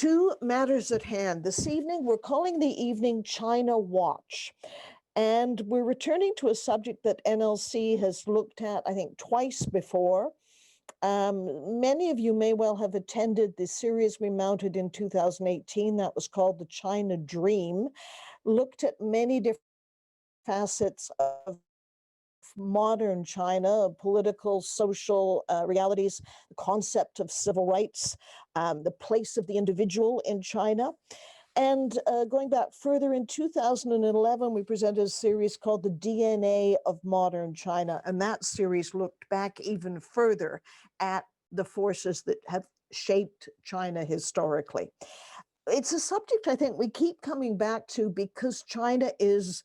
To matters at hand. This evening, we're calling the evening China Watch. And we're returning to a subject that NLC has looked at, I think, twice before. Many of you may well have attended the series we mounted in 2018 that was called The China Dream, looked at many different facets of modern China, political, social realities, the concept of civil rights, the place of the individual in China. And going back further, in 2011, we presented a series called The DNA of Modern China. And that series looked back even further at the forces that have shaped China historically. It's a subject I think we keep coming back to because China is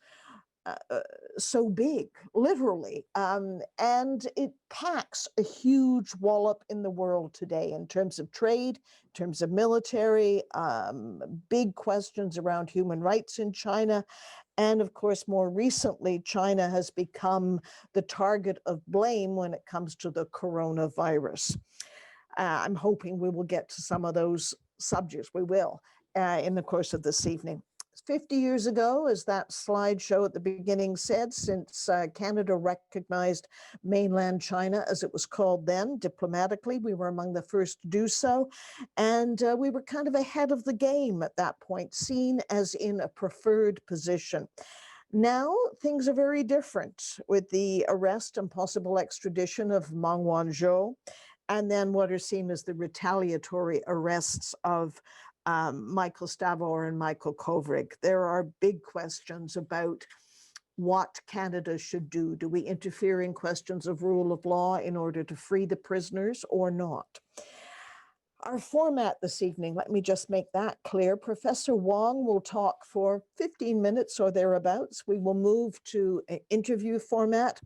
so big, literally, and it packs a huge wallop in the world today in terms of trade, in terms of military, big questions around human rights in China. And of course, more recently, China has become the target of blame when it comes to the coronavirus. I'm hoping we will get to some of those subjects. We will in the course of this evening. 50 years ago, as that slideshow at the beginning said, since Canada recognized mainland China, as it was called then, diplomatically, we were among the first to do so. And we were kind of ahead of the game at that point, seen as in a preferred position. Now, things are very different with the arrest and possible extradition of Meng Wanzhou, and then what are seen as the retaliatory arrests of Michael Stavor and Michael Kovrig. There are big questions about what Canada should do. Do we interfere in questions of rule of law in order to free the prisoners or not? Our format this evening, let me just make that clear. Professor Wong will talk for 15 minutes or thereabouts. We will move to an interview format.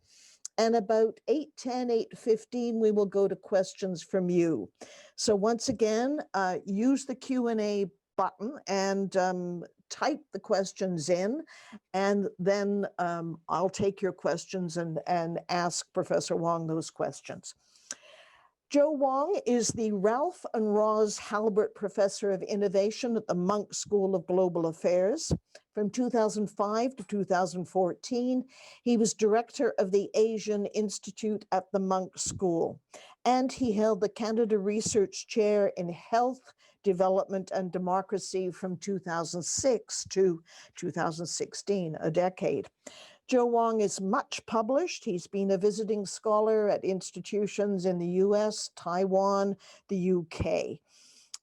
And about 8:10, 8:15, we will go to questions from you. So once again, use the Q&A button and type the questions in, and then I'll take your questions and ask Professor Wong those questions. Joe Wong is the Ralph and Roz Halbert Professor of Innovation at the Munk School of Global Affairs. From 2005 to 2014, he was director of the Asian Institute at the Munk School, and he held the Canada Research Chair in Health, Development and Democracy from 2006 to 2016, a decade. Joe Wong is much published. He's been a visiting scholar at institutions in the US, Taiwan, the UK.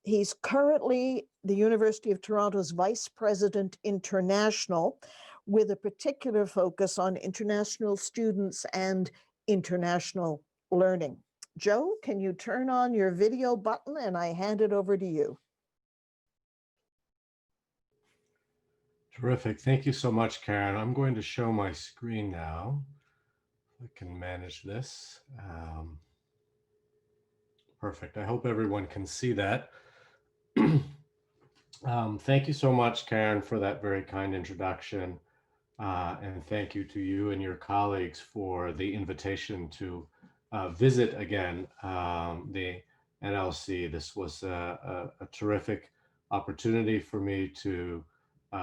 He's currently the University of Toronto's Vice President International, with a particular focus on international students and international learning. Joe, can you turn on your video button, and I hand it over to you. Terrific. Thank you so much, Karen. I'm going to show my screen now. I can manage this. Perfect. I hope everyone can see that. Thank you so much, Karen, for that very kind introduction. And thank you to you and your colleagues for the invitation to visit again the NLC. This was a terrific opportunity for me to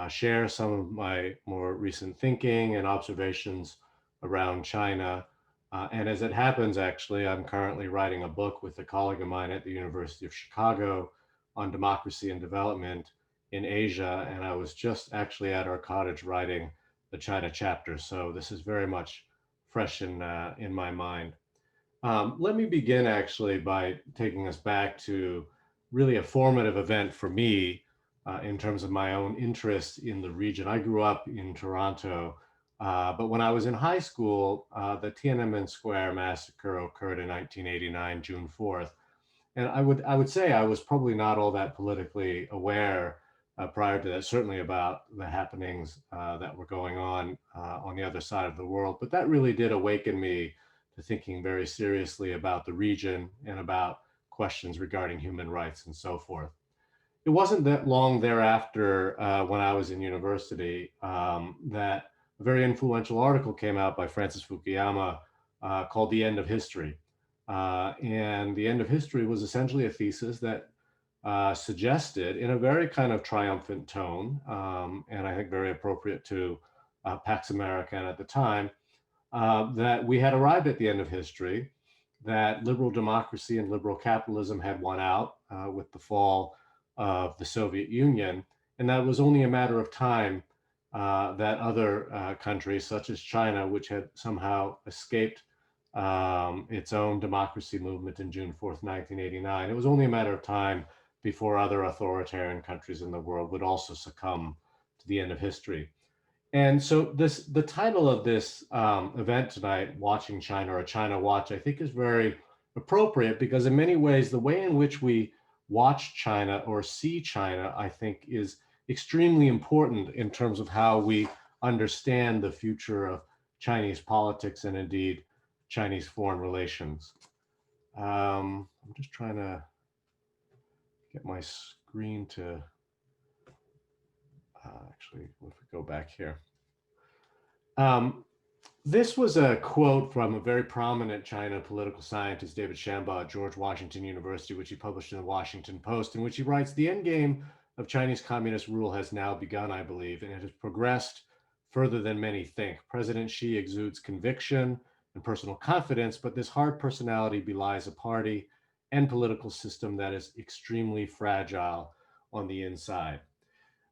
share some of my more recent thinking and observations around China. And as it happens, actually, I'm currently writing a book with a colleague of mine at the University of Chicago on democracy and development in Asia. And I was just actually at our cottage writing the China chapter. So this is very much fresh in my mind. Let me begin actually by taking us back to really a formative event for me in terms of my own interest in the region. I grew up in Toronto, but when I was in high school, the Tiananmen Square massacre occurred in 1989, June 4th. And I would say I was probably not all that politically aware prior to that, certainly about the happenings that were going on the other side of the world. But that really did awaken me to thinking very seriously about the region and about questions regarding human rights and so forth. It wasn't that long thereafter, when I was in university, that a very influential article came out by Francis Fukuyama called The End of History. And The End of History was essentially a thesis that suggested in a very kind of triumphant tone, and I think very appropriate to Pax Americana at the time, that we had arrived at the end of history, that liberal democracy and liberal capitalism had won out with the fall of the Soviet Union, and that it was only a matter of time that other countries, such as China, which had somehow escaped its own democracy movement in June 4th, 1989, it was only a matter of time before other authoritarian countries in the world would also succumb to the end of history. And so the title of this event tonight, Watching China or China Watch, I think is very appropriate because in many ways, the way in which we watch China or see China, I think is extremely important in terms of how we understand the future of Chinese politics and indeed Chinese foreign relations. I'm just trying to get my screen to, actually, if we go back here. This was a quote from a very prominent China political scientist, David Shambaugh at George Washington University, which he published in the Washington Post, in which he writes, "The endgame of Chinese communist rule has now begun, I believe, and it has progressed further than many think. President Xi exudes conviction and personal confidence, but this hard personality belies a party and political system that is extremely fragile on the inside."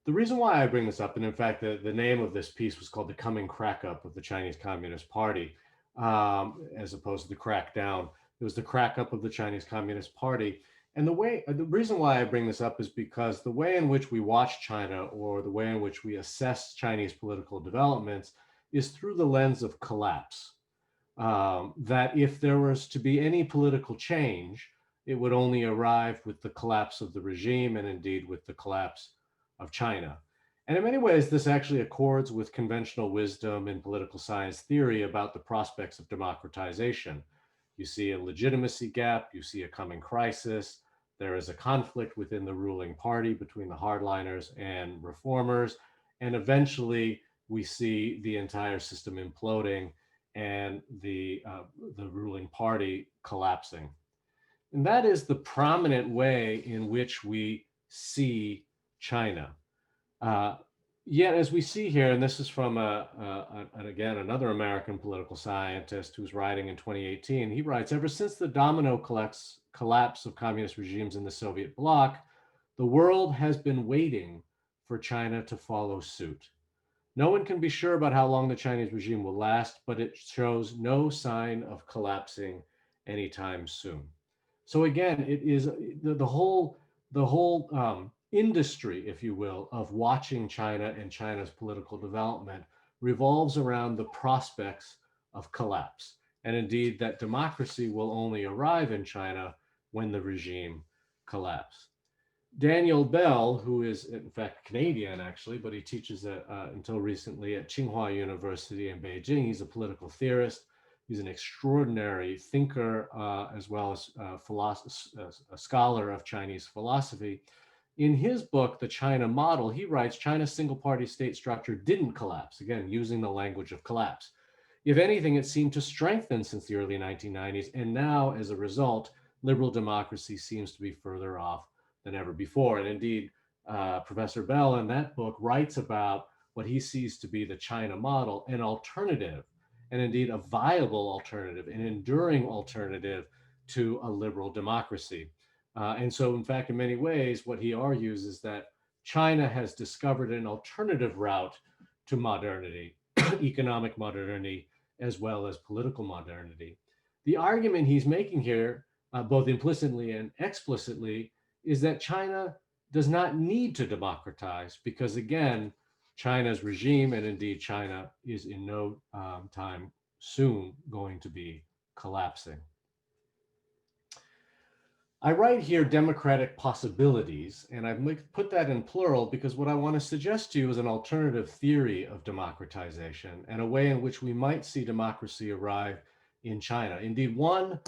The reason why I bring this up, and in fact, the name of this piece was called "The Coming Crack Up of the Chinese Communist Party," as opposed to the crackdown. It was the crack up of the Chinese Communist Party. And the reason why I bring this up is because the way in which we watch China or the way in which we assess Chinese political developments is through the lens of collapse. That if there was to be any political change, it would only arrive with the collapse of the regime and indeed with the collapse of China. And in many ways, this actually accords with conventional wisdom in political science theory about the prospects of democratization. You see a legitimacy gap, you see a coming crisis, there is a conflict within the ruling party between the hardliners and reformers, and eventually we see the entire system imploding and the ruling party collapsing. And that is the prominent way in which we see China. Yet, as we see here, and this is from, again, another American political scientist who's writing in 2018, he writes, "Ever since the domino collapse of communist regimes in the Soviet bloc, the world has been waiting for China to follow suit. No one can be sure about how long the Chinese regime will last, but it shows no sign of collapsing anytime soon." So again, it is the whole industry, if you will, of watching China and China's political development revolves around the prospects of collapse. And indeed, that democracy will only arrive in China when the regime collapses. Daniel Bell, who is in fact Canadian actually, but he teaches until recently at Tsinghua University in Beijing. He's a political theorist. He's an extraordinary thinker, as well as a scholar of Chinese philosophy. In his book, The China Model, he writes, "China's single-party state structure didn't collapse," again, using the language of collapse. "If anything, it seemed to strengthen since the early 1990s, and now, as a result, liberal democracy seems to be further off than ever before." And indeed, Professor Bell in that book writes about what he sees to be the China model, an alternative, and indeed a viable alternative, an enduring alternative to a liberal democracy. And so, in fact, in many ways, what he argues is that China has discovered an alternative route to modernity, economic modernity, as well as political modernity. The argument he's making here, both implicitly and explicitly, is that China does not need to democratize because, again, China's regime, and indeed China, is in no time soon going to be collapsing. I write here democratic possibilities, and I've put that in plural because what I want to suggest to you is an alternative theory of democratization and a way in which we might see democracy arrive in China. Indeed, one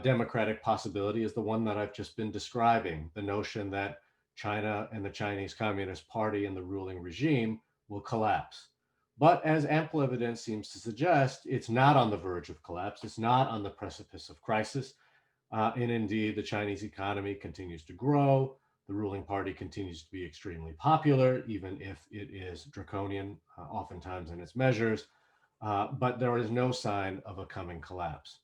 democratic possibility is the one that I've just been describing, the notion that China and the Chinese Communist Party and the ruling regime will collapse. But as ample evidence seems to suggest, it's not on the verge of collapse. It's not on the precipice of crisis. And indeed, the Chinese economy continues to grow. The ruling party continues to be extremely popular, even if it is draconian, oftentimes in its measures, but there is no sign of a coming collapse.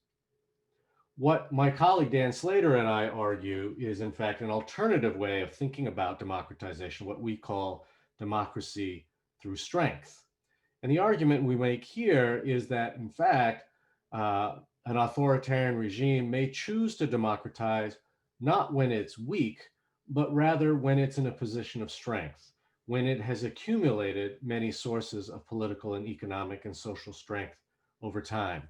What my colleague Dan Slater and I argue is, in fact, an alternative way of thinking about democratization, what we call democracy through strength. And the argument we make here is that, in fact, an authoritarian regime may choose to democratize not when it's weak, but rather when it's in a position of strength, when it has accumulated many sources of political and economic and social strength over time.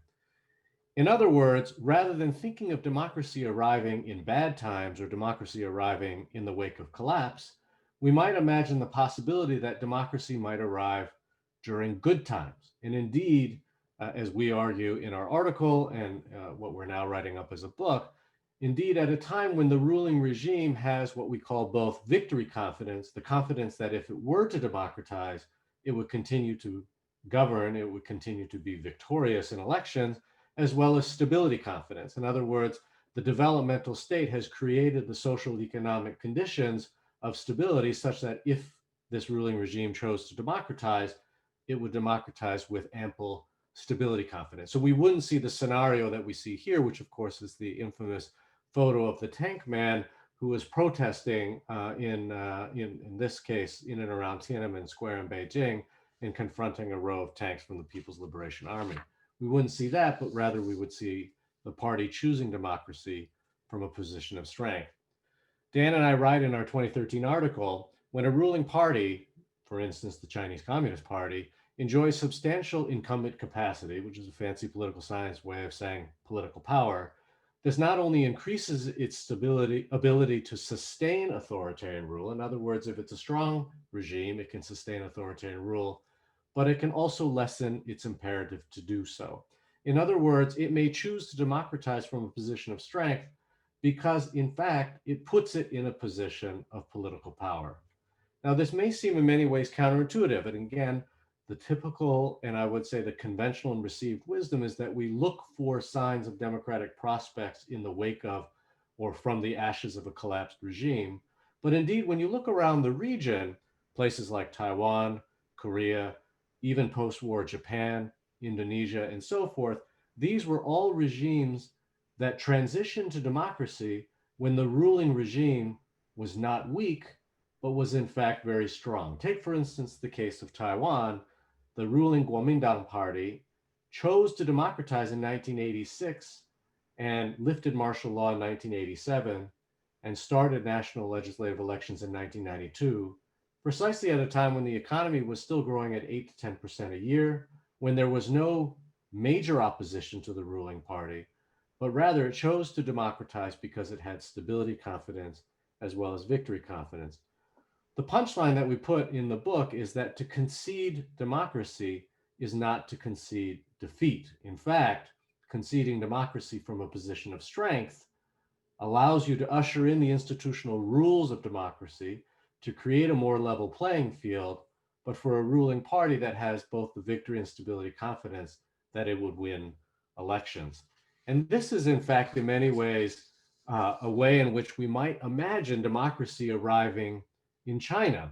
In other words, rather than thinking of democracy arriving in bad times or democracy arriving in the wake of collapse, we might imagine the possibility that democracy might arrive during good times. And indeed, as we argue in our article and what we're now writing up as a book, indeed, at a time when the ruling regime has what we call both victory confidence, the confidence that if it were to democratize, it would continue to govern, it would continue to be victorious in elections, as well as stability confidence. In other words, the developmental state has created the social economic conditions of stability such that if this ruling regime chose to democratize, it would democratize with ample stability confidence. So we wouldn't see the scenario that we see here, which of course is the infamous photo of the tank man who was protesting in this case, in and around Tiananmen Square in Beijing and confronting a row of tanks from the People's Liberation Army. We wouldn't see that, but rather we would see the party choosing democracy from a position of strength. Dan and I write in our 2013 article, when a ruling party, for instance, the Chinese Communist Party, enjoys substantial incumbent capacity, which is a fancy political science way of saying political power, this not only increases its ability to sustain authoritarian rule. In other words, if it's a strong regime, it can sustain authoritarian rule, but it can also lessen its imperative to do so. In other words, it may choose to democratize from a position of strength because, in fact, it puts it in a position of political power. Now, this may seem in many ways counterintuitive, and again, the typical, and I would say the conventional and received wisdom is that we look for signs of democratic prospects in the wake of or from the ashes of a collapsed regime. But indeed, when you look around the region, places like Taiwan, Korea, even post-war Japan, Indonesia, and so forth, these were all regimes that transitioned to democracy when the ruling regime was not weak, but was in fact very strong. Take, for instance, the case of Taiwan. The ruling Kuomintang party chose to democratize in 1986 and lifted martial law in 1987 and started national legislative elections in 1992, precisely at a time when the economy was still growing at 8 to 10% a year, when there was no major opposition to the ruling party, but rather it chose to democratize because it had stability confidence as well as victory confidence. The punchline that we put in the book is that to concede democracy is not to concede defeat. In fact, conceding democracy from a position of strength allows you to usher in the institutional rules of democracy to create a more level playing field, but for a ruling party that has both the victory and stability confidence that it would win elections. And this is, in fact, in many ways, a way in which we might imagine democracy arriving in China.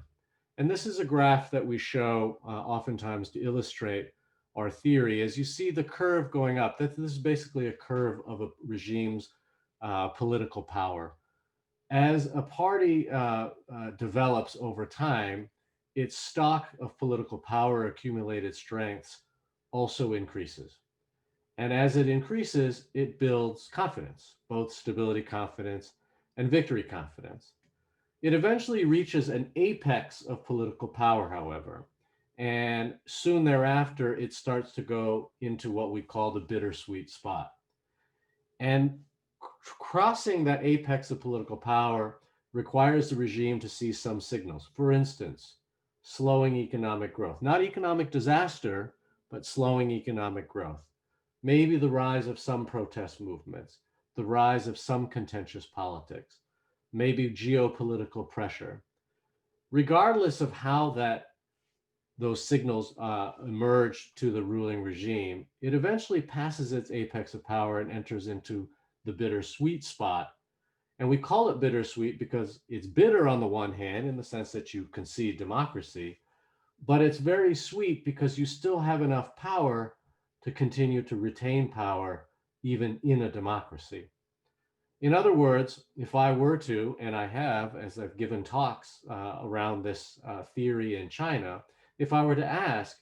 And this is a graph that we show oftentimes to illustrate our theory. As you see the curve going up, this is basically a curve of a regime's political power. As a party develops over time, its stock of political power, accumulated strengths, also increases. And as it increases, it builds confidence, both stability confidence and victory confidence. It eventually reaches an apex of political power, however, and soon thereafter, it starts to go into what we call the bittersweet spot. And crossing that apex of political power requires the regime to see some signals. For instance, slowing economic growth, not economic disaster, but slowing economic growth. Maybe the rise of some protest movements, the rise of some contentious politics, maybe geopolitical pressure. Regardless of how those signals emerge to the ruling regime, it eventually passes its apex of power and enters into the bittersweet spot. And we call it bittersweet because it's bitter on the one hand, in the sense that you concede democracy, but it's very sweet because you still have enough power to continue to retain power even in a democracy. In other words, if I were to, and I have, as I've given talks around this theory in China, if I were to ask,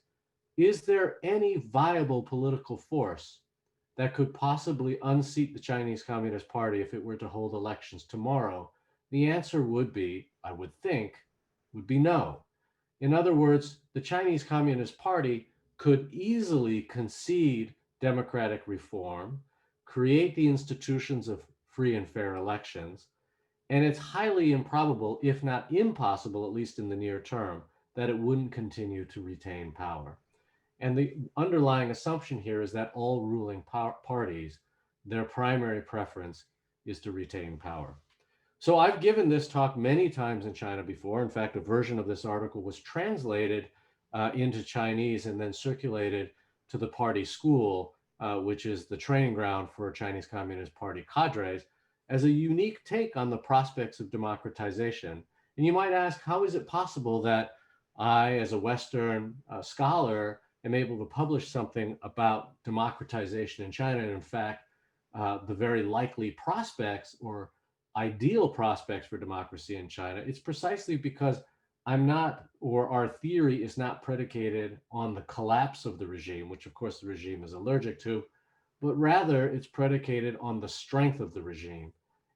is there any viable political force that could possibly unseat the Chinese Communist Party if it were to hold elections tomorrow? The answer would be, I would think, would be no. In other words, the Chinese Communist Party could easily concede democratic reform, create the institutions of free and fair elections, and it's highly improbable, if not impossible, at least in the near term, that it wouldn't continue to retain power. And the underlying assumption here is that all ruling parties, their primary preference is to retain power. So I've given this talk many times in China before. In fact, a version of this article was translated into Chinese and then circulated to the party school, which is the training ground for Chinese Communist Party cadres, as a unique take on the prospects of democratization. And you might ask, how is it possible that I, as a Western scholar, am able to publish something about democratization in China? And in fact, the very likely prospects or ideal prospects for democracy in China, it's precisely because I'm not, or our theory is not predicated on the collapse of the regime, which of course the regime is allergic to, but rather it's predicated on the strength of the regime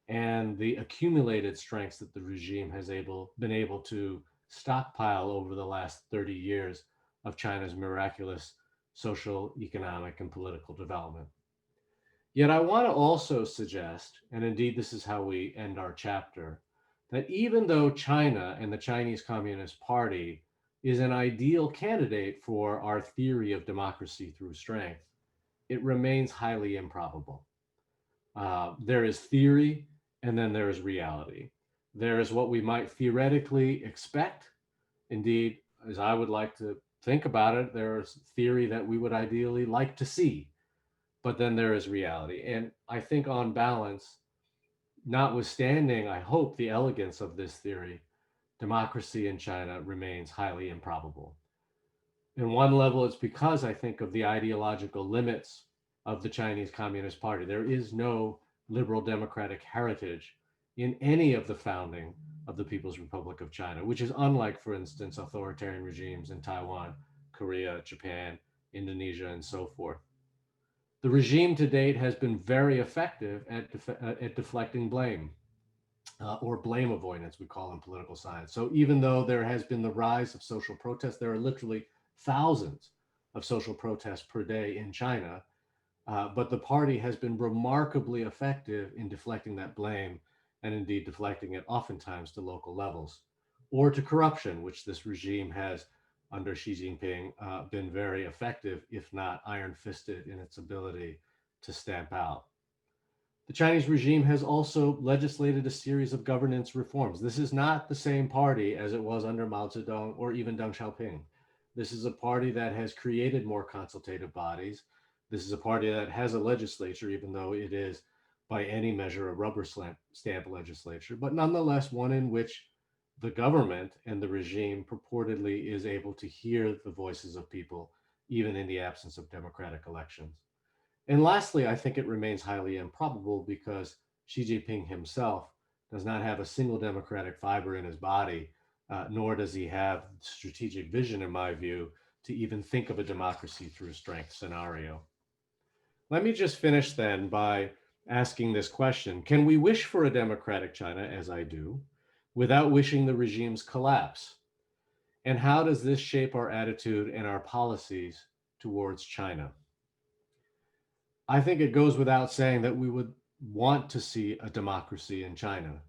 and the accumulated strengths that the regime has been able to stockpile over the last 30 years of China's miraculous social, economic, and political development. Yet I want to also suggest, and indeed this is how we end our chapter, that even though China and the Chinese Communist Party is an ideal candidate for our theory of democracy through strength, it remains highly improbable. There is theory, and then there is reality. There is what we might theoretically expect. Indeed, as I would like to think about it, there is theory that we would ideally like to see, but then there is reality. And I think, on balance, notwithstanding, I hope, the elegance of this theory, democracy in China remains highly improbable. In one level, it's because I think of the ideological limits of the Chinese Communist Party. There is no liberal democratic heritage in any of the founding of the People's Republic of China, which is unlike, for instance, authoritarian regimes in Taiwan, Korea, Japan, Indonesia, and so forth. The regime to date has been very effective at deflecting blame, or blame avoidance, we call in political science. So even though there has been the rise of social protests, there are literally thousands of social protests per day in China, but the party has been remarkably effective in deflecting that blame, and indeed deflecting it oftentimes to local levels, or to corruption, which this regime has, under Xi Jinping, been very effective, if not iron fisted, in its ability to stamp out. The Chinese regime has also legislated a series of governance reforms. This is not the same party as it was under Mao Zedong or even Deng Xiaoping. This is a party that has created more consultative bodies. This is a party that has a legislature, even though it is, by any measure, a rubber stamp legislature, but nonetheless one in which the government and the regime purportedly is able to hear the voices of people, even in the absence of democratic elections. And lastly, I think it remains highly improbable because Xi Jinping himself does not have a single democratic fiber in his body, nor does he have strategic vision, in my view, to even think of a democracy through strength scenario. Let me just finish then by asking this question: can we wish for a democratic China, as I do, without wishing the regime's collapse? And how does this shape our attitude and our policies towards China? I think it goes without saying that we would want to see a democracy in China.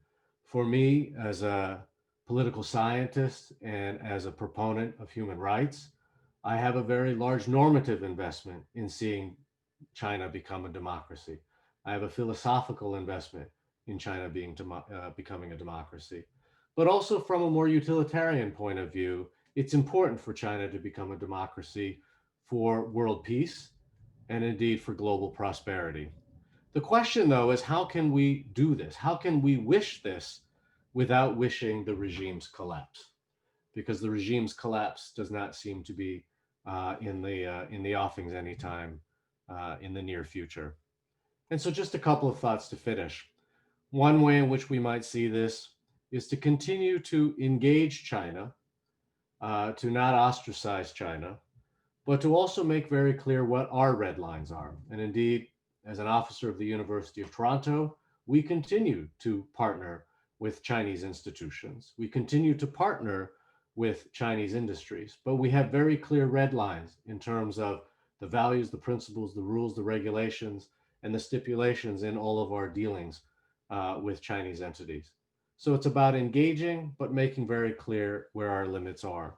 For me, as a political scientist and as a proponent of human rights, I have a very large normative investment in seeing China become a democracy. I have a philosophical investment in China becoming a democracy. But also, from a more utilitarian point of view, it's important for China to become a democracy for world peace and indeed for global prosperity. The question, though, is how can we do this? How can we wish this without wishing the regime's collapse? Because the regime's collapse does not seem to be in the offings anytime in the near future. And so, just a couple of thoughts to finish. One way in which we might see this is to continue to engage China, to not ostracize China, but to also make very clear what our red lines are. And indeed, as an officer of the University of Toronto, we continue to partner with Chinese institutions. We continue to partner with Chinese industries, but we have very clear red lines in terms of the values, the principles, the rules, the regulations, and the stipulations in all of our dealings with Chinese entities. So it's about engaging, but making very clear where our limits are.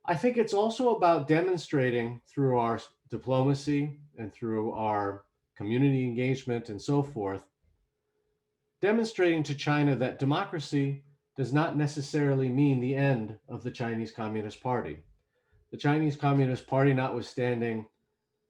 I think it's also about demonstrating through our diplomacy and through our community engagement and so forth, demonstrating to China that democracy does not necessarily mean the end of the Chinese Communist Party. The Chinese Communist Party, notwithstanding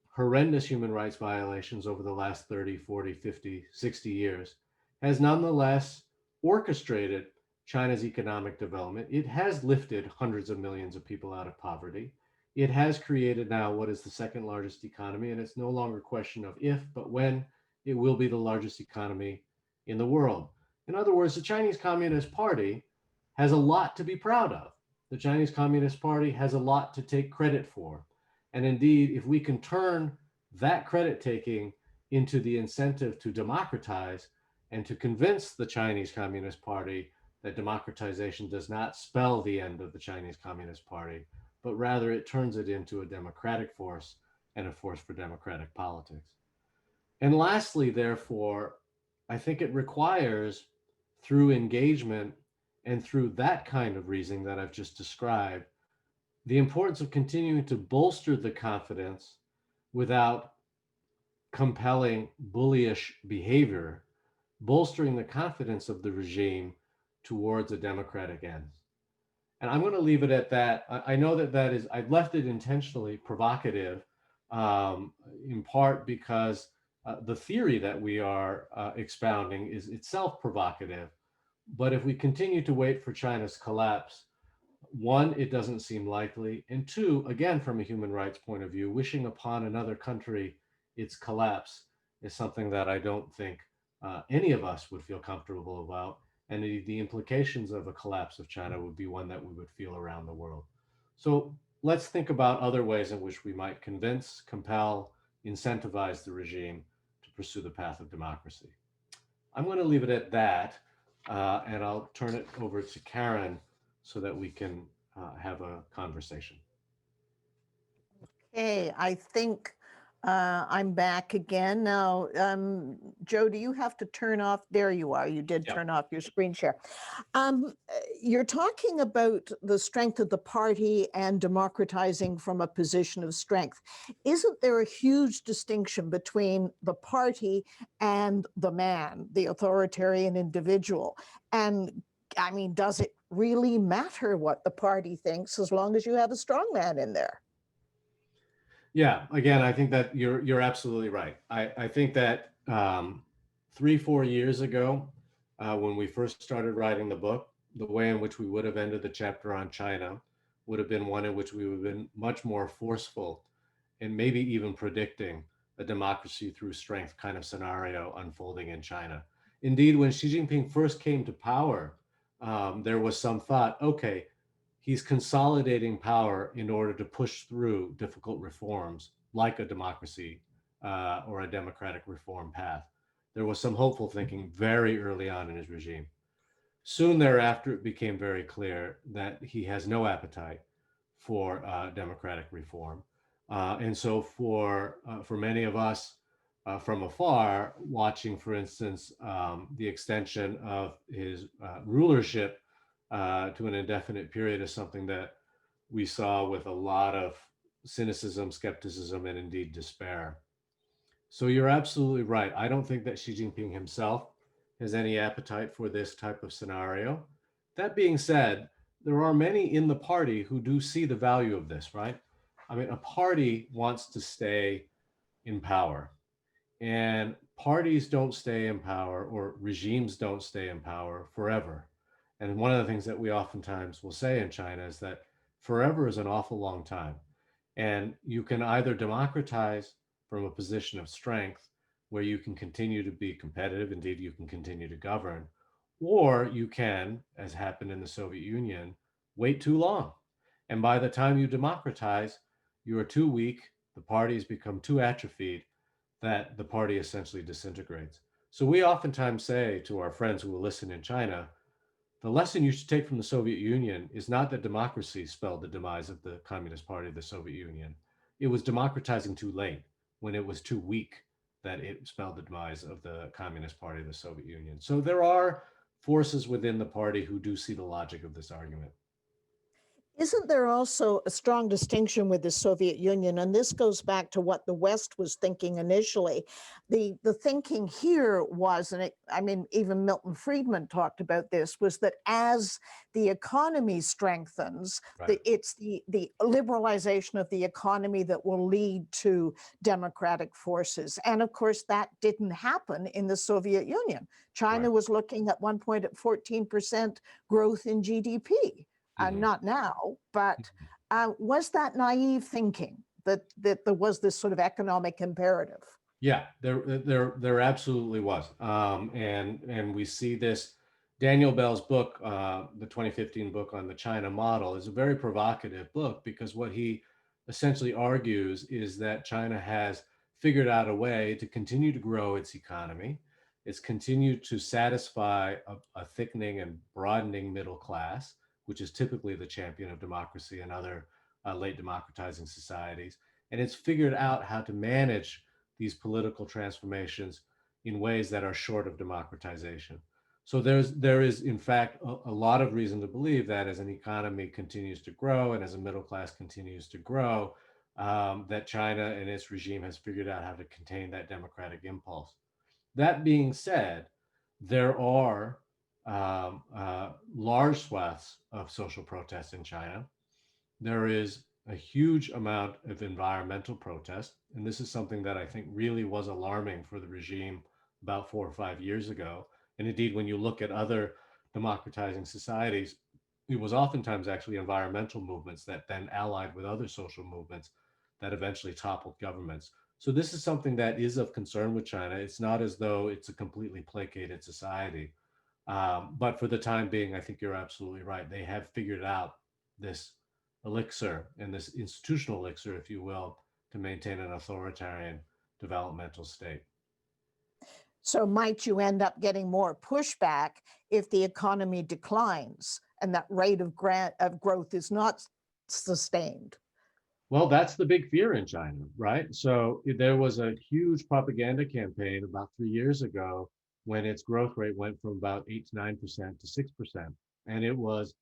horrendous human rights violations over the last 30, 40, 50, 60 years, has nonetheless orchestrated China's economic development. It has lifted hundreds of millions of people out of poverty. It has created now what is the second largest economy, and it's no longer a question of if, but when it will be the largest economy in the world. In other words, the Chinese Communist Party has a lot to be proud of. The Chinese Communist Party has a lot to take credit for. And indeed, if we can turn that credit taking into the incentive to democratize and to convince the Chinese Communist Party that democratization does not spell the end of the Chinese Communist Party, but rather it turns it into a democratic force and a force for democratic politics. And lastly, therefore, I think it requires, through engagement and through that kind of reasoning that I've just described, the importance of continuing to bolster the confidence without compelling bullyish behavior, bolstering the confidence of the regime towards a democratic end. And I'm going to leave it at that. I know that is, I've left it intentionally provocative, in part because the theory that we are expounding is itself provocative. But if we continue to wait for China's collapse, one, it doesn't seem likely. And two, again, from a human rights point of view, wishing upon another country its collapse is something that I don't think any of us would feel comfortable about. And the implications of a collapse of China would be one that we would feel around the world. So let's think about other ways in which we might convince, compel, incentivize the regime to pursue the path of democracy. I'm going to leave it at that, and I'll turn it over to Karen so that we can have a conversation. Okay, I think I'm back again. Now, Joe, do you have to turn off? There you are. You did turn off your screen share. You're talking about the strength of the party and democratizing from a position of strength. Isn't there a huge distinction between the party and the man, the authoritarian individual? And I mean, does it really matter what the party thinks as long as you have a strong man in there? Yeah, again, I think that you're absolutely right. I think that 3-4 years ago, when we first started writing the book, the way in which we would have ended the chapter on China would have been one in which we would have been much more forceful and maybe even predicting a democracy through strength kind of scenario unfolding in China. Indeed, when Xi Jinping first came to power, there was some thought, okay, he's consolidating power in order to push through difficult reforms like a democracy or a democratic reform path. There was some hopeful thinking very early on in his regime. Soon thereafter, it became very clear that he has no appetite for democratic reform. And so for many of us from afar, watching, for instance, the extension of his rulership to an indefinite period is something that we saw with a lot of cynicism, skepticism, and indeed despair. So you're absolutely right. I don't think that Xi Jinping himself has any appetite for this type of scenario. That being said, there are many in the party who do see the value of this, right? I mean, a party wants to stay in power. And parties don't stay in power, or regimes don't stay in power forever. And one of the things that we oftentimes will say in China is that forever is an awful long time. And you can either democratize from a position of strength where you can continue to be competitive, indeed, you can continue to govern, or you can, as happened in the Soviet Union, wait too long. And by the time you democratize, you are too weak, the parties become too atrophied, that the party essentially disintegrates. So we oftentimes say to our friends who will listen in China, the lesson you should take from the Soviet Union is not that democracy spelled the demise of the Communist Party of the Soviet Union. It was democratizing too late, when it was too weak, that it spelled the demise of the Communist Party of the Soviet Union. So there are forces within the party who do see the logic of this argument. Isn't there also a strong distinction with the Soviet Union? And this goes back to what the West was thinking initially. The thinking here was, and I mean, even Milton Friedman talked about this, was that as the economy strengthens, Right. it's the liberalization of the economy that will lead to democratic forces. And of course, that didn't happen in the Soviet Union. China Right. was looking at one point at 14% growth in GDP. Mm-hmm. Not now, but was that naive thinking that there was this sort of economic imperative? Yeah, there absolutely was, and we see this. Daniel Bell's book, the 2015 book on the China model, is a very provocative book because what he essentially argues is that China has figured out a way to continue to grow its economy. It's continued to satisfy a thickening and broadening middle class, which is typically the champion of democracy and other late democratizing societies, and it's figured out how to manage these political transformations in ways that are short of democratization. So there is in fact a lot of reason to believe that as an economy continues to grow and as a middle class continues to grow, that China and its regime has figured out how to contain that democratic impulse. That being said, there are large swaths of social protest in China. There is a huge amount of environmental protest. And this is something that I think really was alarming for the regime about 4 or 5 years ago. And indeed, when you look at other democratizing societies, it was oftentimes actually environmental movements that then allied with other social movements that eventually toppled governments. So this is something that is of concern with China. It's not as though it's a completely placated society. But for the time being, I think you're absolutely right. They have figured out this elixir and this institutional elixir, if you will, to maintain an authoritarian developmental state. So might you end up getting more pushback if the economy declines and that rate of growth is not sustained? Well, that's the big fear in China, right? So there was a huge propaganda campaign about 3 years ago when its growth rate went from about 8 to 9% to 6%. And it was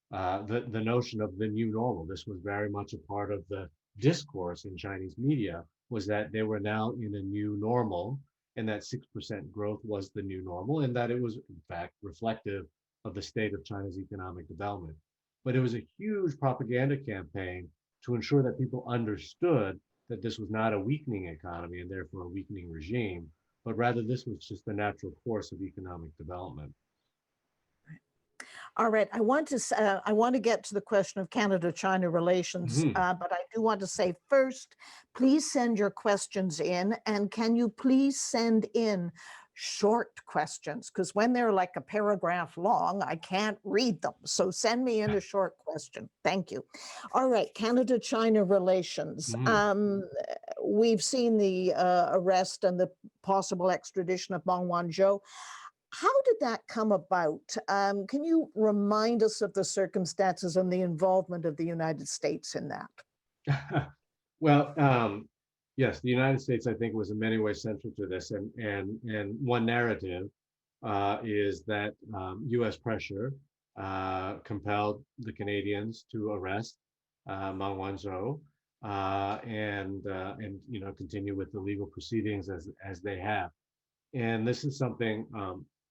the notion of the new normal. This was very much a part of the discourse in Chinese media, was that they were now in a new normal, and that 6% growth was the new normal, and that it was in fact reflective of the state of China's economic development. But it was a huge propaganda campaign to ensure that people understood that this was not a weakening economy and therefore a weakening regime, but rather this was just the natural course of economic development. All right, I want to get to the question of Canada-China relations, Mhm. but I do want to say first, please send your questions in, and can you please send in short questions? Because when they're like a paragraph long, I can't read them. So send me in a short question. Thank you. All right, Canada-China relations. Mhm. We've seen the arrest and the possible extradition of Meng Wanzhou. How did that come about? Can you remind us of the circumstances and the involvement of the United States in that? Well, yes, the United States, I think, was in many ways central to this, and one narrative is that U.S. pressure compelled the Canadians to arrest Meng Wanzhou and continue with the legal proceedings as they have. And this is something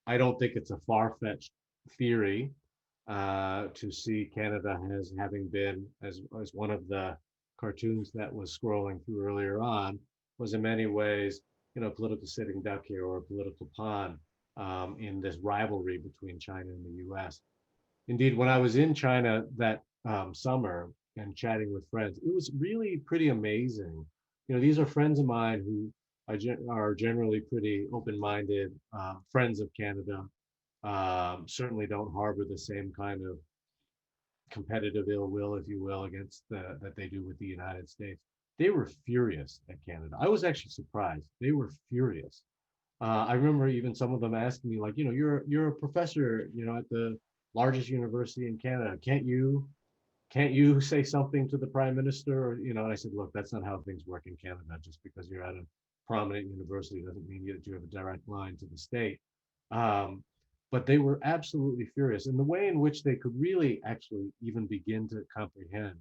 I don't think it's a far-fetched theory to see Canada as having been, as one of the cartoons that was scrolling through earlier on, was in many ways political sitting duck here or a political pawn in this rivalry between China and the U.S. Indeed, when I was in China that summer and chatting with friends, it was really pretty amazing. These are friends of mine who are generally pretty open-minded, friends of Canada, certainly don't harbor the same kind of competitive ill will, if you will, against that they do with the United States. They were furious at Canada. I was actually surprised. They were furious. I remember even some of them asking me, like, you're a professor, at the largest university in Canada. Can't you say something to the prime minister? Or, and I said, look, that's not how things work in Canada. Just because you're at a prominent university doesn't mean that you have a direct line to the state. Um, but they were absolutely furious. And the way in which they could really actually even begin to comprehend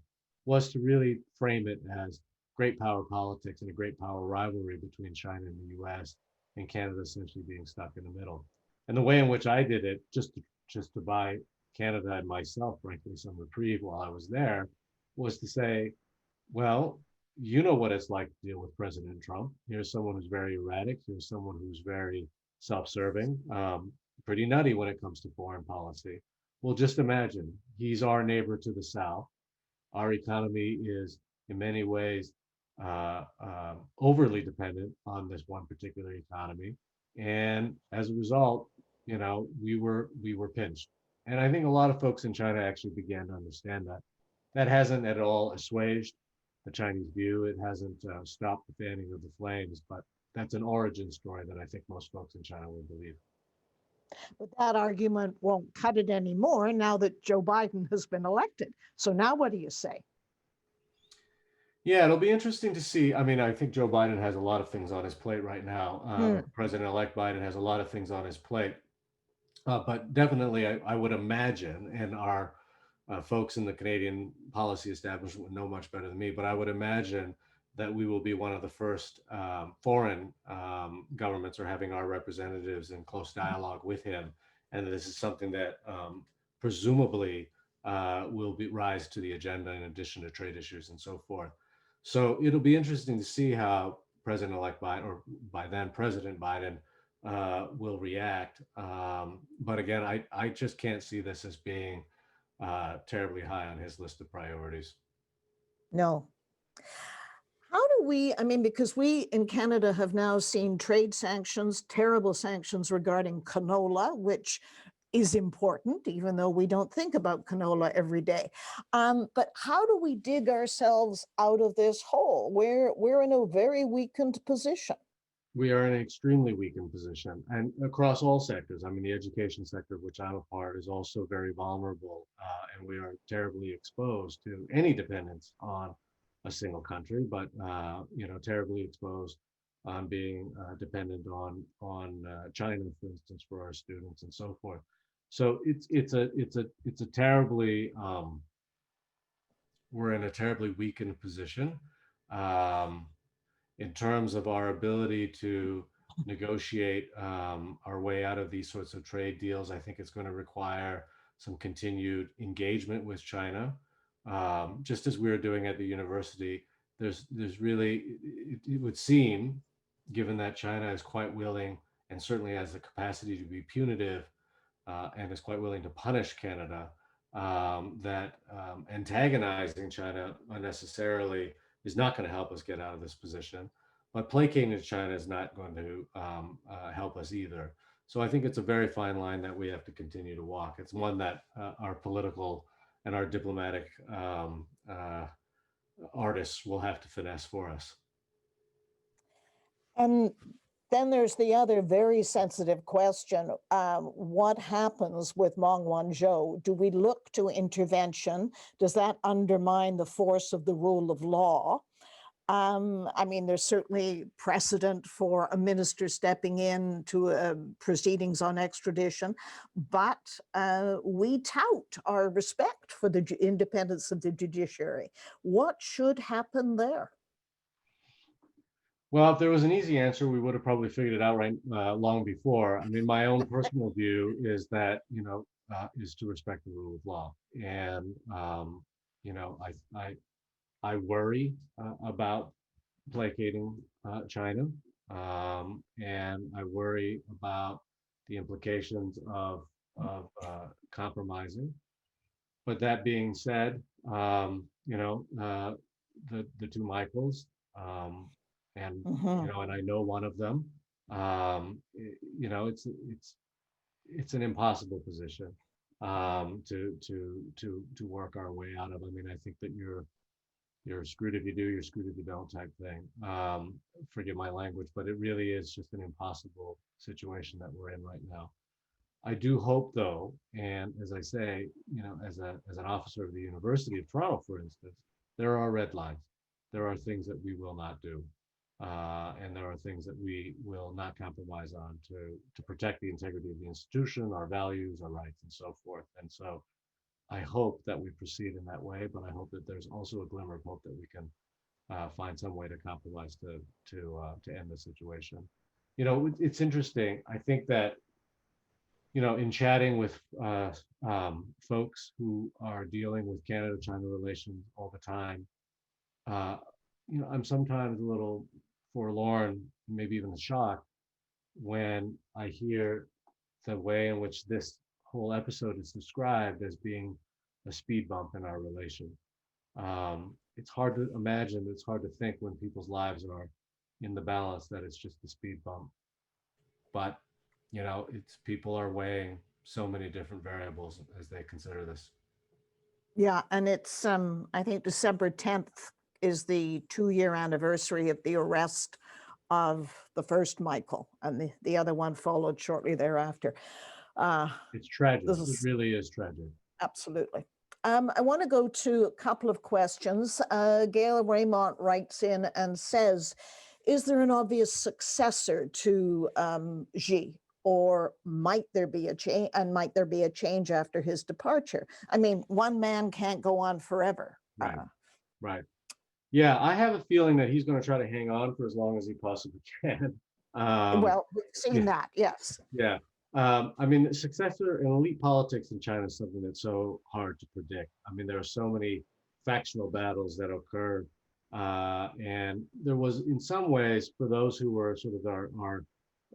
was to really frame it as great power politics and a great power rivalry between China and the US, and Canada essentially being stuck in the middle. And the way in which I did it, just to buy Canada and myself, frankly, some reprieve while I was there, was to say, well, you know what it's like to deal with President Trump. Here's someone who's very erratic. Here's someone who's very self-serving, pretty nutty when it comes to foreign policy. Well, just imagine he's our neighbor to the south. Our economy is in many ways overly dependent on this one particular economy, and as a result, we were pinched. And I think a lot of folks in China actually began to understand that. That hasn't at all assuaged the Chinese view. It hasn't stopped the fanning of the flames, but that's an origin story that I think most folks in China will believe. But that argument won't cut it anymore now that Joe Biden has been elected. So now what do you say? Yeah, it'll be interesting to see. I mean, I think Joe Biden has a lot of things on his plate right now. Hmm. President-elect Biden has a lot of things on his plate. But definitely, I would imagine, and our folks in the Canadian policy establishment would know much better than me, but I would imagine that we will be one of the first foreign governments or having our representatives in close dialogue with him. And this is something that presumably will rise to the agenda in addition to trade issues and so forth. So it'll be interesting to see how President-elect Biden, or by then President Biden, will react. But again, I just can't see this as being terribly high on his list of priorities. No. How do we, I mean, because we in Canada have now seen trade sanctions, terrible sanctions regarding canola, which is important, even though we don't think about canola every day. But how do we dig ourselves out of this hole? We're in a very weakened position. We are in an extremely weakened position, and across all sectors. I mean, the education sector, of which I'm a part, is also very vulnerable, and we are terribly exposed to any dependence on a single country, but terribly exposed on being dependent on China, for instance, for our students and so forth. So it's a terribly we're in a terribly weakened position. Um, in terms of our ability to negotiate our way out of these sorts of trade deals, I think it's going to require some continued engagement with China, just as we are doing at the university. There's really, it would seem, given that China is quite willing and certainly has the capacity to be punitive and is quite willing to punish Canada, that antagonizing China unnecessarily is not going to help us get out of this position. But placating China is not going to help us either. So I think it's a very fine line that we have to continue to walk. It's one that our political and our diplomatic artists will have to finesse for us. And then there's the other very sensitive question. What happens with Meng Wanzhou? Do we look to intervention? Does that undermine the force of the rule of law? I mean, there's certainly precedent for a minister stepping in to proceedings on extradition, but we tout our respect for the independence of the judiciary. What should happen there? Well, if there was an easy answer, we would have probably figured it out right long before. I mean, my own personal view is that is to respect the rule of law, and you know, I worry about placating China. and I worry about the implications of compromising. But that being said, the two Michaels, um, and Mhm. and I know one of them. It's an impossible position to work our way out of. I mean, I think that you're screwed if you do, you're screwed if you don't type thing. Forgive my language, but it really is just an impossible situation that we're in right now. I do hope, though, and as I say, as an officer of the University of Toronto, for instance, there are red lines. There are things that we will not do, and there are things that we will not compromise on to protect the integrity of the institution, our values, our rights, and so forth. And so, I hope that we proceed in that way, but I hope that there's also a glimmer of hope that we can find some way to compromise to end the situation. It's interesting. I think that in chatting with folks who are dealing with Canada-China relations all the time, uh, I'm sometimes a little forlorn, maybe even shocked, when I hear the way in which this whole episode is described as being a speed bump in our relation. It's hard to imagine, it's hard to think when people's lives are in the balance that it's just a speed bump. But it's people are weighing so many different variables as they consider this. Yeah, and it's I think December 10th is the 2-year anniversary of the arrest of the first Michael, and the other one followed shortly thereafter. Uh, It's tragic. this It is really is tragic. absolutely. I want to go to a couple of questions. Gail Raymont writes in and says, is there an obvious successor to Xi? Or might there be a change? And might there be a change after his departure? I mean, one man can't go on forever. Right. Right. Yeah, I have a feeling that he's going to try to hang on for as long as he possibly can. Um, Well, we've seen yeah, that, yes. yeah. I mean, successor in elite politics in China is something that's so hard to predict. I mean, there are so many factional battles that occur, and there was, in some ways, for those who were sort of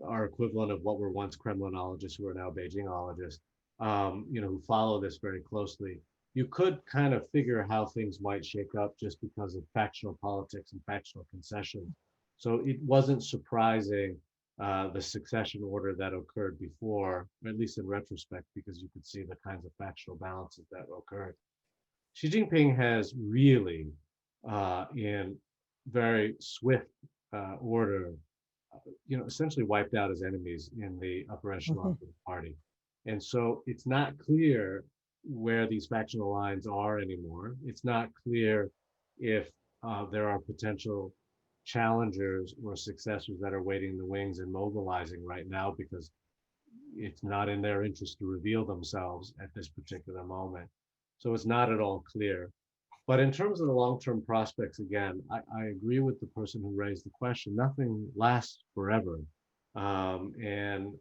our equivalent of what were once Kremlinologists, who are now Beijingologists, who follow this very closely. You could kind of figure how things might shake up just because of factional politics and factional concessions. So it wasn't surprising the succession order that occurred before, at least in retrospect, because you could see the kinds of factional balances that occurred. Xi Jinping has really, in very swift order, essentially wiped out his enemies in the upper echelons Mhm. of the party. And so it's not clear where these factional lines are anymore. It's not clear if there are potential challengers or successors that are waiting in the wings and mobilizing right now because it's not in their interest to reveal themselves at this particular moment. So it's not at all clear. But in terms of the long-term prospects, again, I agree with the person who raised the question. Nothing lasts forever, and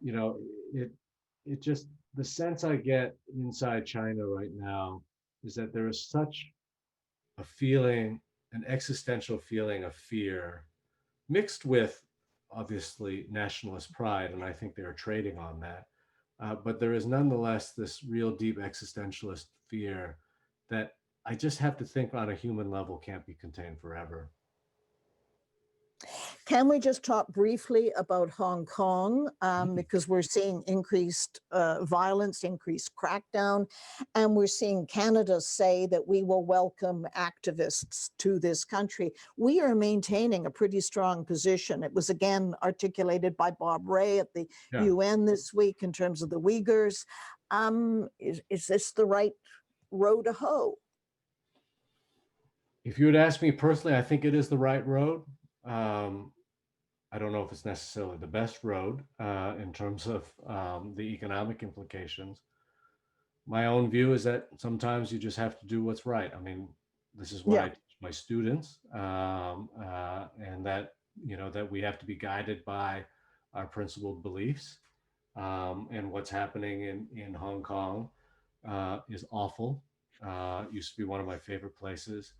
you know, it it just the sense I get inside China right now is that there is such a feeling, an existential feeling of fear, mixed with obviously nationalist pride, and I think they are trading on that. But there is nonetheless this real deep existentialist fear that I just have to think on a human level can't be contained forever. Can we just talk briefly about Hong Kong? Because we're seeing increased violence, increased crackdown, and we're seeing Canada say that we will welcome activists to this country. We are maintaining a pretty strong position. It was again articulated by Bob Ray at the Yeah. UN this week in terms of the Uyghurs. Is this the right road to hoe? If you would ask me personally, I think it is the right road. Um, I don't know if it's necessarily the best road in terms of the economic implications. My own view is that sometimes you just have to do what's right. I mean, this is what I Yeah. teach my students, and that that we have to be guided by our principled beliefs. And what's happening in Hong Kong is awful. Used to be one of my favorite places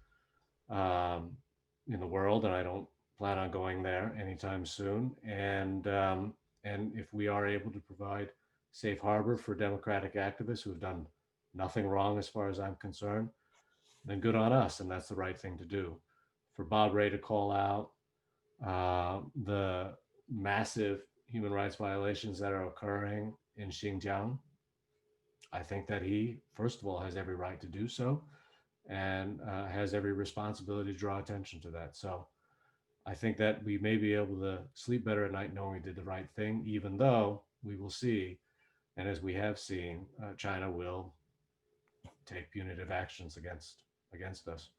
um, in the world, and I don't plan on going there anytime soon. And if we are able to provide safe harbor for democratic activists who have done nothing wrong as far as I'm concerned, then good on us, and that's the right thing to do. For Bob Ray to call out the massive human rights violations that are occurring in Xinjiang, I think that he, first of all, has every right to do so and has every responsibility to draw attention to that. So I think that we may be able to sleep better at night knowing we did the right thing, even though we will see, and as we have seen, China will take punitive actions against us.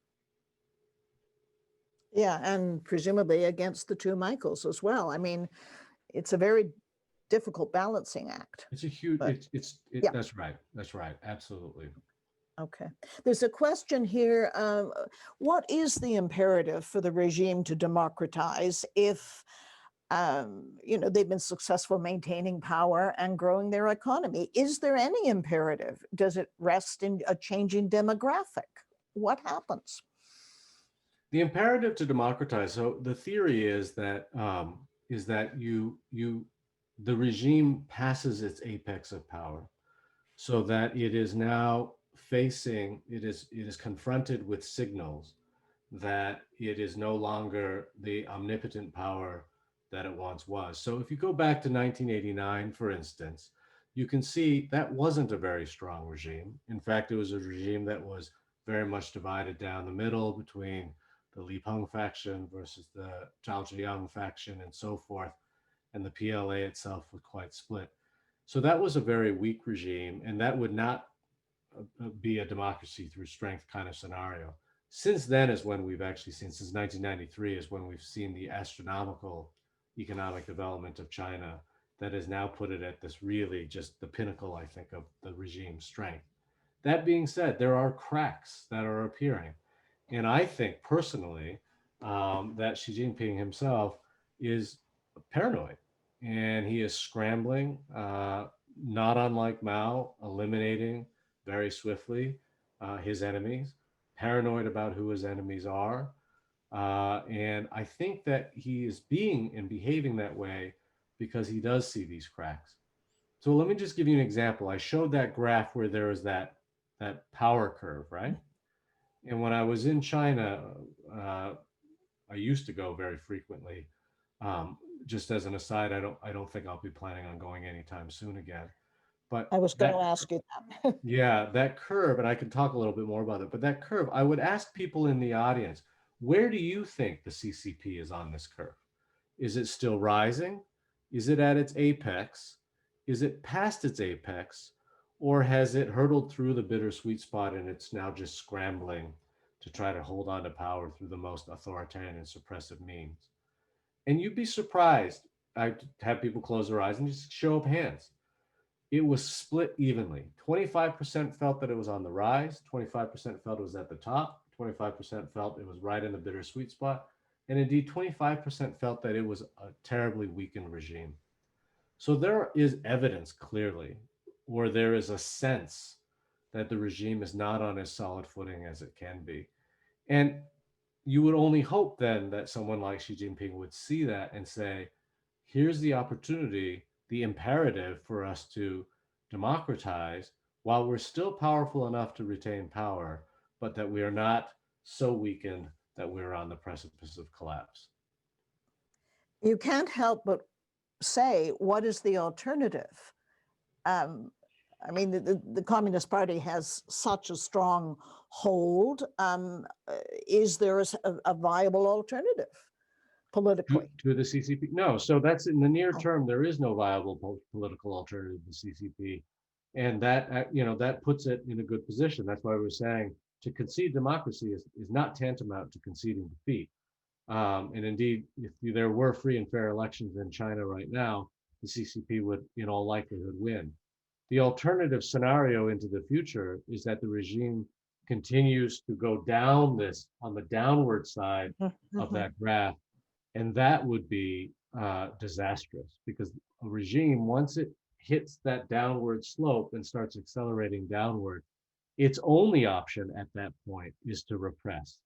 Yeah, and presumably against the two Michaels as well. I mean, it's a very difficult balancing act. It's a huge. But Yeah. That's right. That's right. Absolutely. Okay. There's a question here. What is the imperative for the regime to democratize if, they've been successful maintaining power and growing their economy? Is there any imperative? Does it rest in a changing demographic? What happens? The imperative to democratize. So the theory is that the regime passes its apex of power, so that it is now it is confronted with signals that it is no longer the omnipotent power that it once was. So if you go back to 1989, for instance, you can see that wasn't a very strong regime. In fact, it was a regime that was very much divided down the middle between the Li Peng faction versus the Zhao Ziyang faction and so forth. And the PLA itself was quite split. So that was a very weak regime, and that would not be a democracy through strength kind of scenario. Since then is when we've actually seen, since 1993 is when we've seen the astronomical economic development of China that has now put it at this really just the pinnacle, I think, of the regime's strength. That being said, there are cracks that are appearing. And I think personally that Xi Jinping himself is paranoid, and he is scrambling, not unlike Mao, eliminating very swiftly his enemies, paranoid about who his enemies are. And I think that he is being and behaving that way because he does see these cracks. So let me just give you an example. I showed that graph where there was that power curve, right? And when I was in China, I used to go very frequently. Just as an aside, I don't think I'll be planning on going anytime soon again. But I was going to ask you that. yeah, that curve, and I can talk a little bit more about it, but that curve, I would ask people in the audience, where do you think the CCP is on this curve? Is it still rising? Is it at its apex? Is it past its apex? Or has it hurtled through the bittersweet spot and it's now just scrambling to try to hold on to power through the most authoritarian and suppressive means? And you'd be surprised. I have people close their eyes and just show up hands. It was split evenly. 25% felt that it was on the rise, 25% felt it was at the top, 25% felt it was right in the bittersweet spot, and indeed 25% felt that it was a terribly weakened regime. So there is evidence clearly, or there is a sense that the regime is not on as solid footing as it can be. And you would only hope then that someone like Xi Jinping would see that and say, here's the opportunity, the imperative for us to democratize while we're still powerful enough to retain power, but that we are not so weakened that we're on the precipice of collapse. You can't help but say, what is the alternative? I mean, the Communist Party has such a strong hold. Is there a viable alternative politically? To the CCP? No. So that's in the near term, there is no viable political alternative to the CCP. And that, that puts it in a good position. That's why we're saying to concede democracy is not tantamount to conceding defeat. And indeed, if there were free and fair elections in China right now, the CCP would, in all likelihood, win. The alternative scenario into the future is that the regime continues to go down this on the downward side of that graph, and that would be disastrous, because a regime, once it hits that downward slope and starts accelerating downward, its only option at that point is to repress.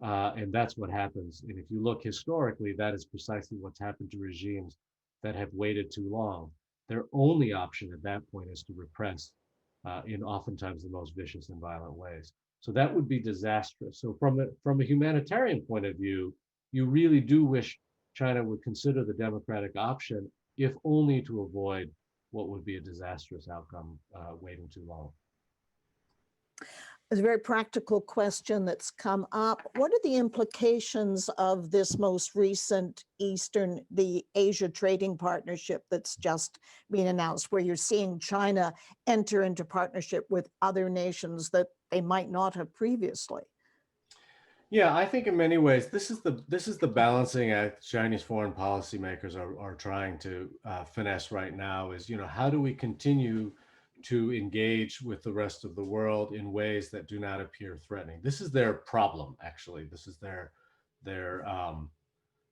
And that's what happens. And if you look historically, that is precisely what's happened to regimes that have waited too long. Their only option at that point is to repress in oftentimes the most vicious and violent ways. So that would be disastrous. So from a humanitarian point of view, you really do wish China would consider the democratic option, if only to avoid what would be a disastrous outcome waiting too long. It's a very practical question that's come up. What are the implications of this most recent the Asia Trading Partnership that's just been announced, where you're seeing China enter into partnership with other nations that they might not have previously? Yeah, I think in many ways this is the balancing act Chinese foreign policymakers are trying to finesse right now. Is, how do we continue to engage with the rest of the world in ways that do not appear threatening? This is their problem, actually. Their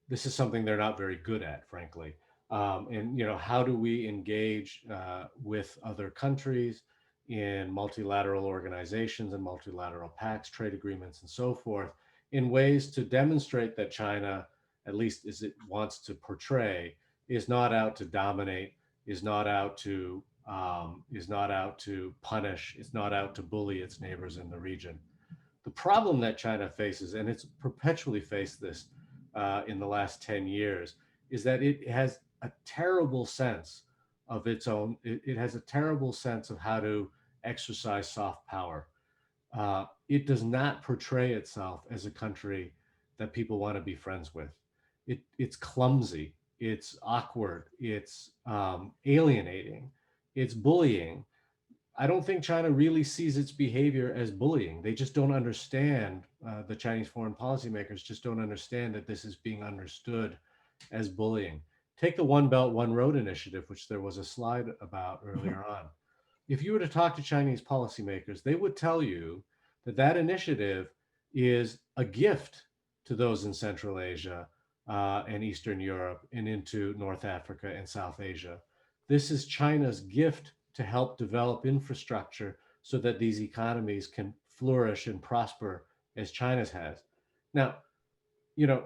this is something they're not very good at, frankly. And how do we engage with other countries in multilateral organizations and multilateral pacts, trade agreements, and so forth, in ways to demonstrate that China, at least as it wants to portray, is not out to dominate, is not out to punish, is not out to bully its neighbors in the region. The problem that China faces, and it's perpetually faced this in the last 10 years, is that it has a terrible sense of its own, it has a terrible sense of how to exercise soft power. It does not portray itself as a country that people want to be friends with. It's clumsy, it's awkward, it's alienating, it's bullying. I don't think China really sees its behavior as bullying. They just don't understand. The Chinese foreign policymakers just don't understand that this is being understood as bullying. Take the One Belt, One Road initiative, which there was a slide about earlier on. If you were to talk to Chinese policymakers, they would tell you that that initiative is a gift to those in Central Asia and Eastern Europe and into North Africa and South Asia. This is China's gift to help develop infrastructure so that these economies can flourish and prosper as China's has. Now, you know,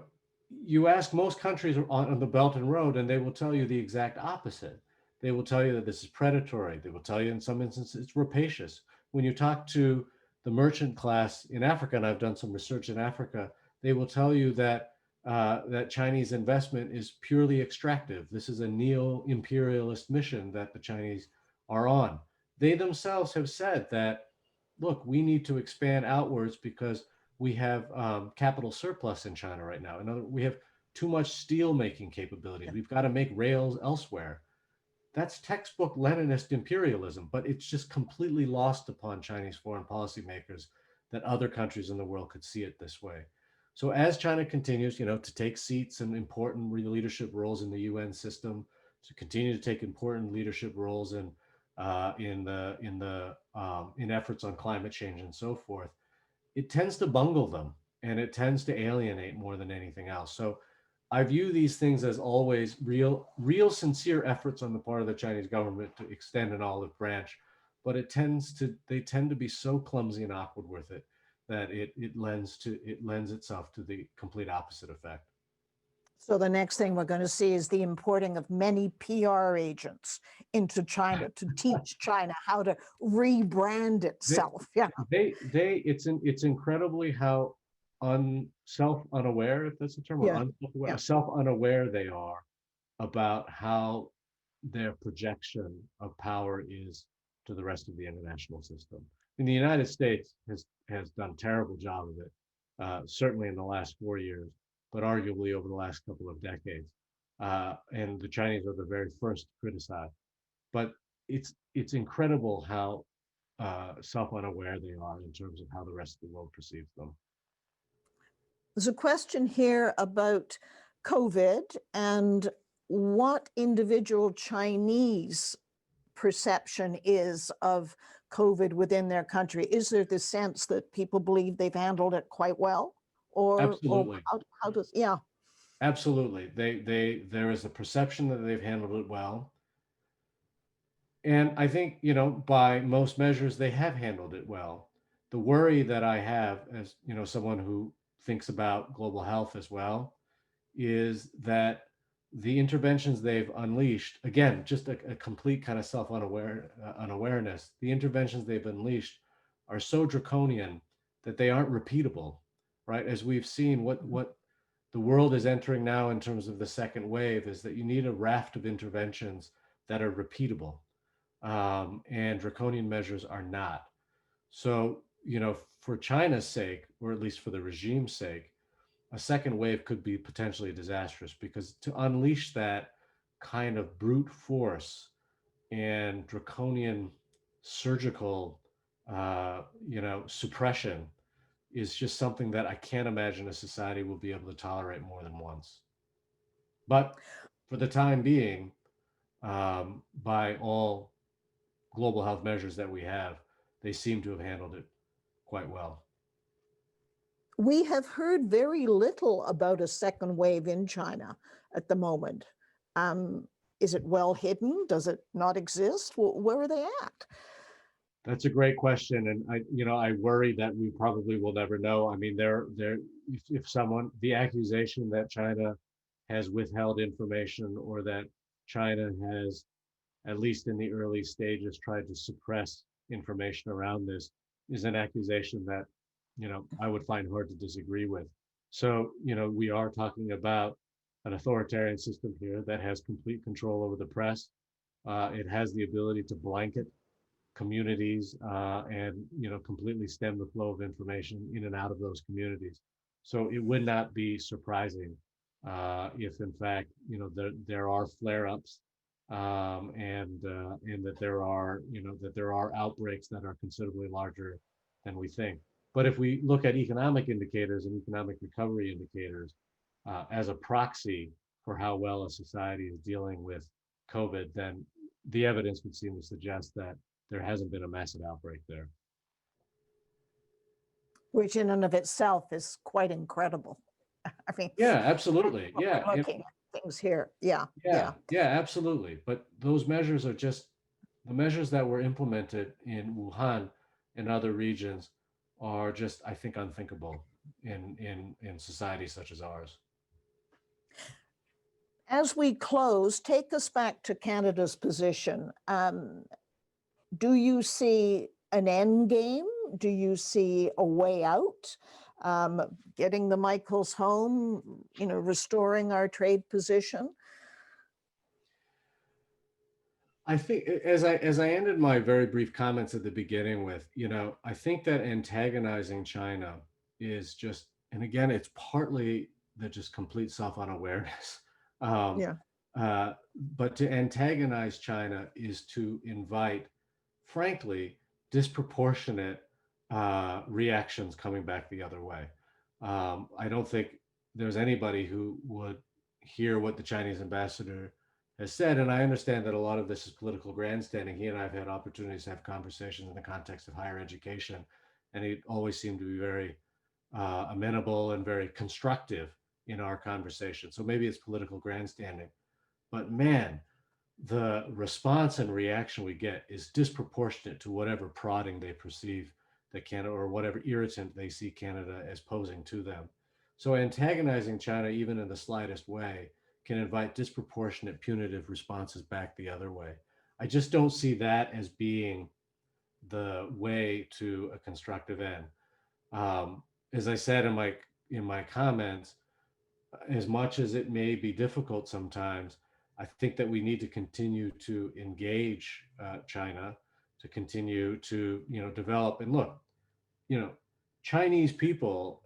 you ask most countries on the Belt and Road, and they will tell you the exact opposite. They will tell you that this is predatory. They will tell you in some instances it's rapacious. When you talk to the merchant class in Africa, and I've done some research in Africa, they will tell you that that Chinese investment is purely extractive. This is a neo-imperialist mission that the Chinese are on. They themselves have said that, look, we need to expand outwards because we have capital surplus in China right now. In other, we have too much steel making capabilities. We've got to make rails elsewhere. That's textbook Leninist imperialism, but it's just completely lost upon Chinese foreign policymakers that other countries in the world could see it this way. So as China continues, to take seats and important leadership roles in the UN system, to continue to take important leadership roles in efforts on climate change and so forth, it tends to bungle them and it tends to alienate more than anything else. So I view these things as always real sincere efforts on the part of the Chinese government to extend an olive branch, but they tend to be so clumsy and awkward with it that it lends itself to the complete opposite effect. So the next thing we're going to see is the importing of many PR agents into China to teach China how to rebrand They, itself. Yeah. it's incredibly how self unaware, if that's the term, or Yeah. Yeah. self unaware they are about how their projection of power is to the rest of the international system. And the United States has done a terrible job of it, certainly in the last 4 years, but arguably over the last couple of decades. And the Chinese are the very first to criticize. But it's incredible how self-unaware they are in terms of how the rest of the world perceives them. There's a question here about COVID and what individual Chinese perception is of COVID within their country. Is there the sense that people believe they've handled it quite well? Or Absolutely, how does, yeah. absolutely. There is a perception that they've handled it well, and I think by most measures they have handled it well. The worry that I have, as someone who thinks about global health as well, is that the interventions they've unleashed, again, just a complete kind of unawareness, the interventions they've unleashed are so draconian that they aren't repeatable, right? As we've seen, what the world is entering now in terms of the second wave is that you need a raft of interventions that are repeatable, and draconian measures are not. So, for China's sake, or at least for the regime's sake, a second wave could be potentially disastrous, because to unleash that kind of brute force and draconian surgical, suppression is just something that I can't imagine a society will be able to tolerate more than once. But for the time being, by all global health measures that we have, they seem to have handled it quite well. We have heard very little about a second wave in China at the moment. Is it well hidden? Does it not exist? Where are they at? That's a great question, and I worry that we probably will never know. I mean, if someone, the accusation that China has withheld information, or that China has, at least in the early stages, tried to suppress information around this, is an accusation that, I would find hard to disagree with. So, we are talking about an authoritarian system here that has complete control over the press. It has the ability to blanket communities, and completely stem the flow of information in and out of those communities. So it would not be surprising, if in fact there are flare-ups, and that there are outbreaks that are considerably larger than we think. But if we look at economic indicators and economic recovery indicators, as a proxy for how well a society is dealing with COVID, then the evidence would seem to suggest that there hasn't been a massive outbreak there. Which in and of itself is quite incredible. I mean, Yeah, absolutely. Yeah. we're looking at things here. Yeah, Yeah, yeah, absolutely. But those measures are just the measures that were implemented in Wuhan and other regions are just, I think, unthinkable in societies such as ours. As we close, take us back to Canada's position. Do you see an end game? Do you see a way out? Getting the Michaels home, restoring our trade position? I think, as I ended my very brief comments at the beginning with, I think that antagonizing China is just, and again, it's partly the just complete self unawareness. Um, Yeah. but to antagonize China is to invite, frankly, disproportionate, reactions coming back the other way. I don't think there's anybody who would hear what the Chinese ambassador has said, and I understand that a lot of this is political grandstanding. He and I have had opportunities to have conversations in the context of higher education, and he always seemed to be very, amenable and very constructive in our conversation. So maybe it's political grandstanding, but man, the response and reaction we get is disproportionate to whatever prodding they perceive that Canada, or whatever irritant they see Canada as posing to them. So antagonizing China, even in the slightest way, can invite disproportionate punitive responses back the other way. I just don't see that as being the way to a constructive end. As I said in my comments, as much as it may be difficult sometimes, I think that we need to continue to engage, China, to continue to develop. And look, you know, Chinese people,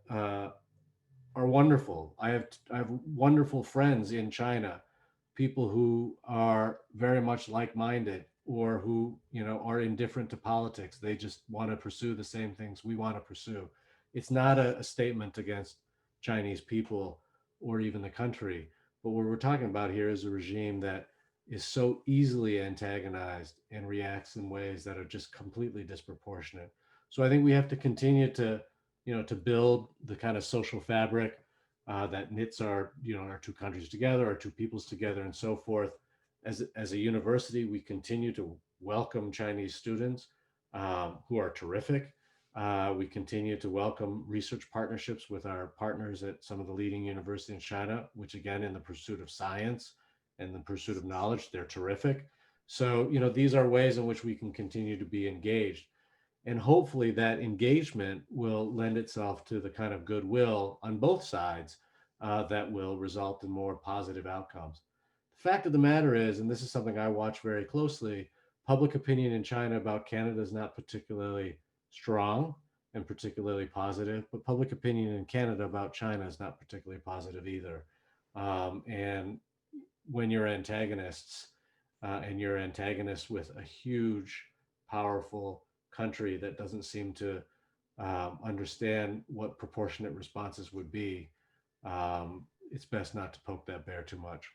are wonderful. I have wonderful friends in China, people who are very much like-minded, or who are indifferent to politics. They just want to pursue the same things we want to pursue. It's not a statement against Chinese people or even the country, but what we're talking about here is a regime that is so easily antagonized and reacts in ways that are just completely disproportionate. So I think we have to continue to build the kind of social fabric, that knits our two countries together, our two peoples together, and so forth. As a university, we continue to welcome Chinese students, who are terrific. We continue to welcome research partnerships with our partners at some of the leading universities in China, which again, in the pursuit of science and the pursuit of knowledge, they're terrific. So, these are ways in which we can continue to be engaged. And hopefully that engagement will lend itself to the kind of goodwill on both sides that will result in more positive outcomes. The fact of the matter is, and this is something I watch very closely, public opinion in China about Canada is not particularly strong and particularly positive, but public opinion in Canada about China is not particularly positive either. And when you're antagonists, and you're antagonists with a huge, powerful country that doesn't seem to understand what proportionate responses would be, it's best not to poke that bear too much.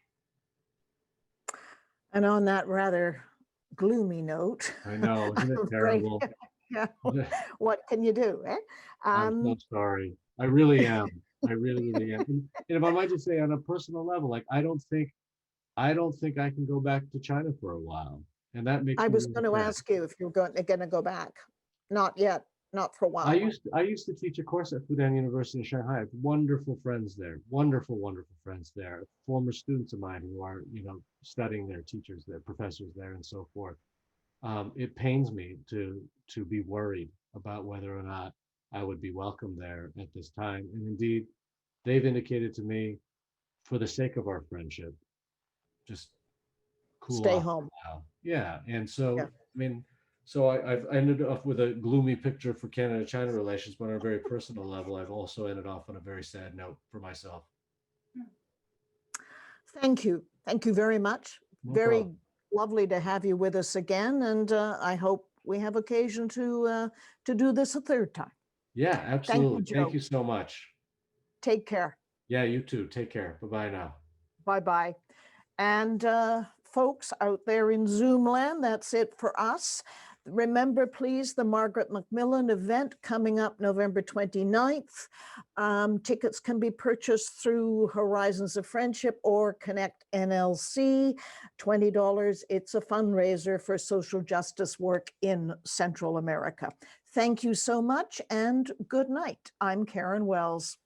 And on that rather gloomy note, I know, isn't it I'm afraid, terrible? yeah, what can you do? Eh? I'm so sorry. I really am. I really, really am. And if I might just say, on a personal level, like I don't think I can go back to China for a while, and that makes I me was really going to sad. ask you if you're going to go back. Not yet, not for a I while. used to, I used to teach a course at Fudan University in Shanghai. I have wonderful friends there, wonderful, wonderful friends there, former students of mine who are, studying there, teachers there, professors there, and so forth. It pains me to be worried about whether or not I would be welcome there at this time. And indeed, they've indicated to me, for the sake of our friendship, just cool Stay off home. now. Yeah. And Yeah. so, I mean, so I've ended up with a gloomy picture for Canada-China relations, but on a very personal level, I've also ended off on a very sad note for myself. Thank you. Thank you very much. No Very problem. lovely to have you with us again. And I hope we have occasion to do this a third time. Yeah, Thank you, absolutely. Thank Joe. you so much. Take care. Yeah, you too. Take care. Bye-bye now. Bye-bye. And folks out there in Zoom land, that's it for us. Remember, please, the Margaret Macmillan event coming up November 29th. Tickets can be purchased through Horizons of Friendship or Connect NLC. $20. It's a fundraiser for social justice work in Central America. Thank you so much and good night. I'm Karen Wells.